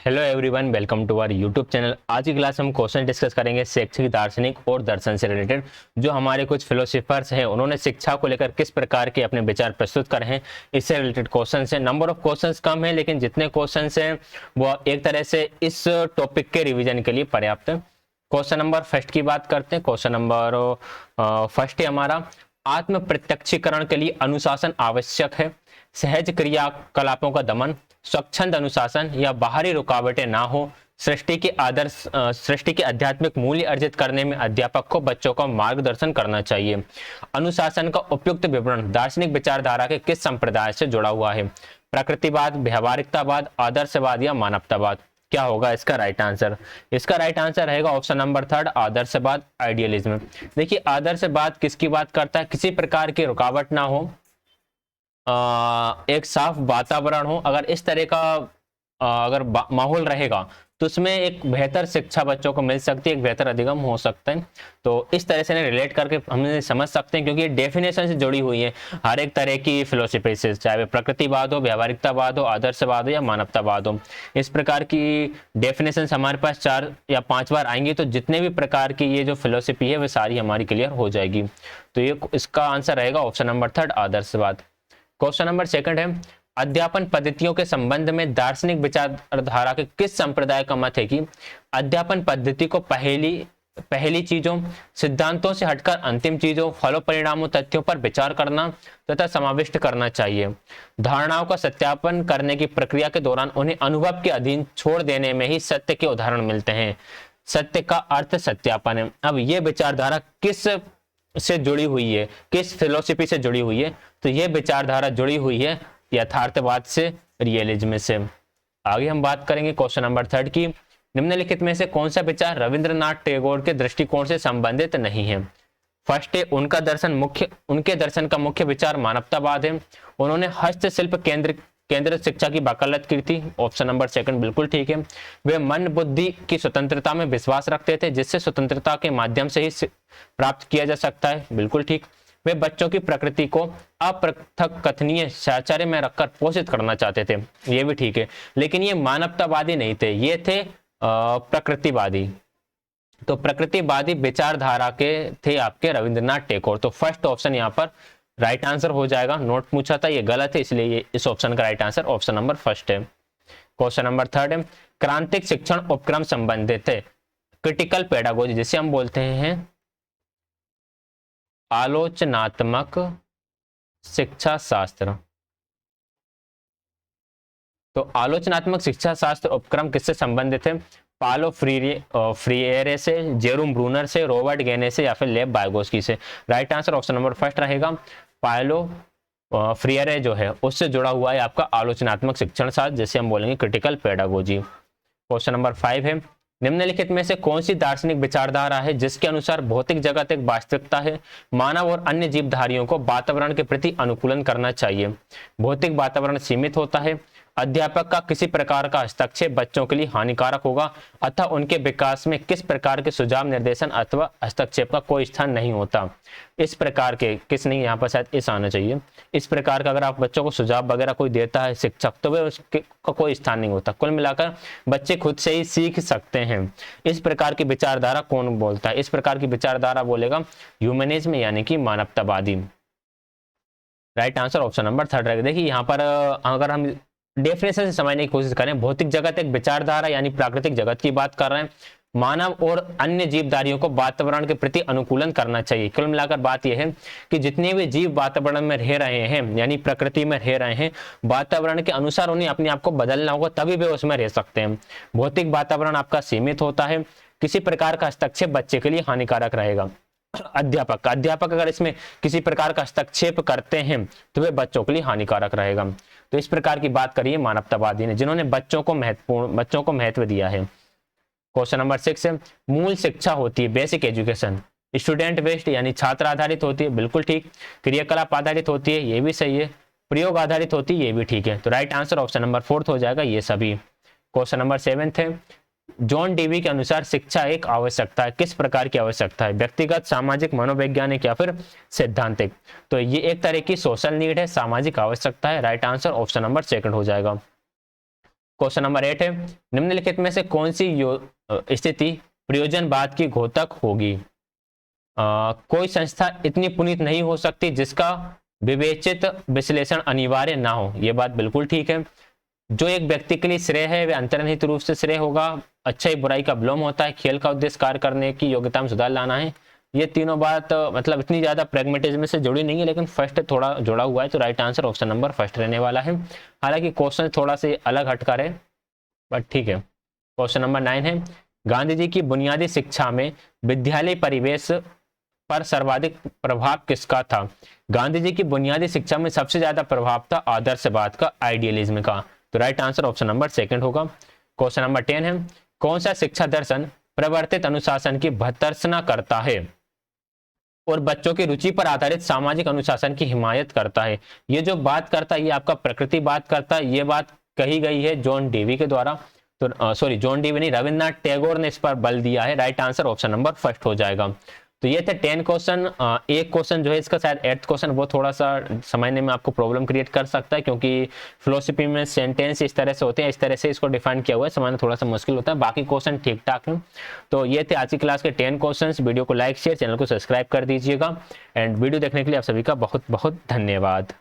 Hello everyone, welcome to our YouTube channel. आज की class हम क्वेश्चन डिस्कस करेंगे शैक्षिक, दार्शनिक और दर्शन से रिलेटेड। जो हमारे कुछ फिलोसोफर्स हैं उन्होंने शिक्षा को लेकर किस प्रकार के अपने विचार प्रस्तुत करे हैं, इससे रिलेटेड क्वेश्चन है। नंबर ऑफ क्वेश्चंस कम है, लेकिन जितने क्वेश्चन हैं वो एक तरह से इस टॉपिक के रिविजन के लिए पर्याप्त है। क्वेश्चन नंबर फर्स्ट की बात करते हैं। क्वेश्चन नंबर फर्स्ट है हमारा, आत्म प्रत्यक्षीकरण के लिए अनुशासन आवश्यक है। सहज क्रियाकलापों का दमन, स्वच्छंद अनुशासन या बाहरी रुकावटें ना हो, सृष्टि के आध्यात्मिक मूल्य अर्जित करने में अध्यापक को बच्चों का मार्गदर्शन करना चाहिए। अनुशासन का उपयुक्त विवरण दार्शनिक विचारधारा के किस संप्रदाय से जुड़ा हुआ है? प्रकृतिवाद, व्यवहारिकतावाद, आदर्शवाद या मानवतावाद? क्या होगा इसका राइट आंसर? इसका राइट आंसर रहेगा ऑप्शन नंबर थर्ड, आदर्शवाद, आइडियलिज्म। देखिए, आदर्शवाद किसकी बात करता है? किसी प्रकार की रुकावट ना हो, एक साफ वातावरण हो। अगर इस तरह का अगर माहौल रहेगा तो उसमें एक बेहतर शिक्षा बच्चों को मिल सकती है, एक बेहतर अधिगम हो सकता है। तो इस तरह से रिलेट करके हम समझ सकते हैं, क्योंकि ये डेफिनेशन से जुड़ी हुई है हर एक तरह की फिलोसफी से, चाहे वे प्रकृतिवाद हो, व्यवहारिकतावाद हो, आदर्शवाद हो या मानवतावाद हो। इस प्रकार की डेफिनेशन हमारे पास 4 या 5 बार आएंगी, तो जितने भी प्रकार की ये जो फिलोसफी है वे सारी हमारी क्लियर हो जाएगी। तो ये इसका आंसर रहेगा ऑप्शन नंबर थर्ड, आदर्शवाद। क्वेश्चन नंबर सेकंड है, अध्यापन पद्धतियों के संबंध में दार्शनिक विचारधारा के किस संप्रदाय का मत है कि अध्यापन पद्धति को पहली चीजों, सिद्धांतों से हटकर अंतिम चीजों, फलों, परिणामों, तथ्यों पर विचार करना तथा समाविष्ट करना चाहिए। धारणाओं का सत्यापन करने की प्रक्रिया के दौरान उन्हें अनुभव के अधीन छोड़ देने में ही सत्य के उदाहरण मिलते हैं। सत्य का अर्थ सत्यापन है। अब ये विचारधारा किस से जुड़ी हुई है, किस फिलोसफी से जुड़ी हुई है? तो ये विचारधारा जुड़ी हुई है यथार्थवाद से, रियलिज्म से। आगे हम बात करेंगे क्वेश्चन नंबर थर्ड की, निम्नलिखित में से कौन सा विचार रविंद्रनाथ टैगोर के दृष्टिकोण से संबंधित नहीं है? फर्स्ट है, उनके दर्शन का मुख्य विचार मानवतावाद है। उन्होंने हस्तशिल्प केंद्रित शिक्षा की वकालत की थी। ऑप्शन नंबर सेकंड बिल्कुल ठीक है। वे मन बुद्धि की स्वतंत्रता में विश्वास रखते थे, जिससे स्वतंत्रता के माध्यम से ही प्राप्त किया जा सकता है। बिल्कुल ठीक। वे बच्चों की प्रकृति को अपृथक कथनीय साहचर्य में रखकर पोषित करना चाहते थे। ये भी ठीक है, लेकिन ये मानवतावादी नहीं थे, ये थे प्रकृतिवादी। तो प्रकृतिवादी विचारधारा के थे आपके रविंद्रनाथ टैगोर। तो फर्स्ट ऑप्शन यहाँ पर राइट आंसर हो जाएगा। नोट पूछा था, ये गलत है, इसलिए ये इस ऑप्शन का right answer option number first है। क्वेश्चन नंबर थर्ड है, क्रांतिक शिक्षण उपक्रम संबंधित है क्रिटिकल पेडागोजी, जिसे हम बोलते हैं आलोचनात्मक शिक्षा शास्त्र। तो आलोचनात्मक शिक्षा शास्त्र उपक्रम किससे संबंधित है? पालो फ्रीएरे से, जेरोम ब्रूनर से, रॉबर्ट गेने से या फिर लेव वाइगोस्की से? Right answer option number first रहेगा। पालो फ्रीएरे जो है उससे जुड़ा हुआ है आपका आलोचनात्मक शिक्षण शास्त्र, जिसे हम बोलेंगे क्रिटिकल पेडागोजी। क्वेश्चन नंबर 5 है, निम्नलिखित में से कौन सी दार्शनिक विचारधारा है जिसके अनुसार भौतिक जगत एक वास्तविकता है, मानव और अन्य जीवधारियों को वातावरण के प्रति अनुकूलन करना चाहिए, भौतिक वातावरण सीमित होता है, अध्यापक का किसी प्रकार का हस्तक्षेप बच्चों के लिए हानिकारक होगा, अतः उनके विकास में किस प्रकार के सुझाव, निर्देशन अथवा हस्तक्षेप का कोई स्थान नहीं होता? इस प्रकार के किस नहीं, यहाँ पर शायद इस आना चाहिए। इस प्रकार का अगर आप बच्चों को सुझाव वगैरह कोई देता है शिक्षक, तो वे उसका कोई स्थान नहीं होता। कुल मिलाकर बच्चे खुद से ही सीख सकते हैं। इस प्रकार की विचारधारा कौन बोलता है? इस प्रकार की विचारधारा बोलेगा ह्यूमनिज्म, यानी कि मानवतावादी। Right answer option number third रहेगा। देखिए, यहाँ पर अगर हम डेफिनेशन से समझने की कोशिश करें, भौतिक जगत एक विचारधारा यानी प्राकृतिक जगत की बात कर रहे हैं। मानव और अन्य जीवधारियों को वातावरण के प्रति अनुकूलन करना चाहिए। कुल मिलाकर बात यह है कि जितने भी जीव वातावरण में रह रहे हैं, यानी प्रकृति में रह रहे हैं, वातावरण के अनुसार उन्हें अपने आप को बदलना होगा, तभी वे उसमें रह सकते हैं। भौतिक वातावरण आपका सीमित होता है, किसी प्रकार का हस्तक्षेप बच्चे के लिए हानिकारक रहेगा। अध्यापक अगर इसमें किसी प्रकार का हस्तक्षेप करते हैं तो वे बच्चों के लिए हानिकारक रहेगा। तो इस प्रकार की बात करिए मानवतावादी ने, जिन्होंने बच्चों को महत्व दिया है। क्वेश्चन नंबर 6 है, मूल शिक्षा होती है बेसिक एजुकेशन, स्टूडेंट बेस्ड यानी छात्र आधारित होती है। बिल्कुल ठीक। क्रियाकलाप आधारित होती है, ये भी सही है। प्रयोग आधारित होती है, ये भी ठीक है। तो right answer option number fourth हो जाएगा ये सभी। क्वेश्चन नंबर 7 है, जॉन डीवी के अनुसार शिक्षा एक आवश्यकता है। किस प्रकार की आवश्यकता है? व्यक्तिगत, सामाजिक, मनोवैज्ञानिक या फिर सैद्धांतिक? तो ये एक तरह की सोशल नीड है, सामाजिक आवश्यकता है। Right answer option number second हो जाएगा। क्वेश्चन नंबर 8 है, निम्नलिखित में से कौन सी स्थिति प्रयोजनवाद की घोतक होगी? कोई संस्था इतनी पुनीत नहीं हो सकती जिसका विवेचित विश्लेषण अनिवार्य ना हो। यह बात बिल्कुल ठीक है। जो एक व्यक्ति के लिए श्रेय है वह अंतर्निहित रूप से श्रेय होगा। अच्छाई बुराई का विलोम होता है। खेल का उद्देश्य कार्य करने की योग्यता में सुधार लाना है। ये तीनों बात मतलब इतनी ज्यादा प्रैग्मेटिज्म से जुड़ी नहीं है, लेकिन फर्स्ट थोड़ा जुड़ा हुआ है, तो right answer option number first रहने वाला है। हालांकि क्वेश्चन थोड़ा से अलग हटकर है, बट ठीक है। क्वेश्चन नंबर 9 है, गांधी जी की बुनियादी शिक्षा में विद्यालय परिवेश पर सर्वाधिक प्रभाव किसका था? गांधी जी की बुनियादी शिक्षा में सबसे ज्यादा प्रभाव था आदर्शवाद का, आइडियलिज्म का। तो right answer option number second होगा। क्वेश्चन नंबर 10 है, कौन सा शिक्षा दर्शन प्रवर्तित अनुशासन की भर्त्सना करता है और बच्चों की रुचि पर आधारित सामाजिक अनुशासन की हिमायत करता है? ये जो बात करता है ये आपका प्रकृति बात करता है। ये बात कही गई है जॉन डेवी के द्वारा। तो सॉरी, जॉन डेवी नहीं, रविन्द्रनाथ टैगोर ने इस पर बल दिया है। Right answer option number first हो जाएगा। तो ये थे 10 क्वेश्चन। एक क्वेश्चन जो है इसका शायद 8th क्वेश्चन, वो थोड़ा सा समझने में आपको प्रॉब्लम क्रिएट कर सकता है, क्योंकि फिलोसफी में सेंटेंस इस तरह से होते हैं, इस तरह से इसको डिफाइन किया हुआ है, समझना थोड़ा सा मुश्किल होता है। बाकी क्वेश्चन ठीक ठाक है। तो ये थे आज की क्लास के 10 क्वेश्चन। वीडियो को लाइक शेयर, चैनल को सब्सक्राइब कर दीजिएगा। एंड वीडियो देखने के लिए आप सभी का बहुत बहुत धन्यवाद।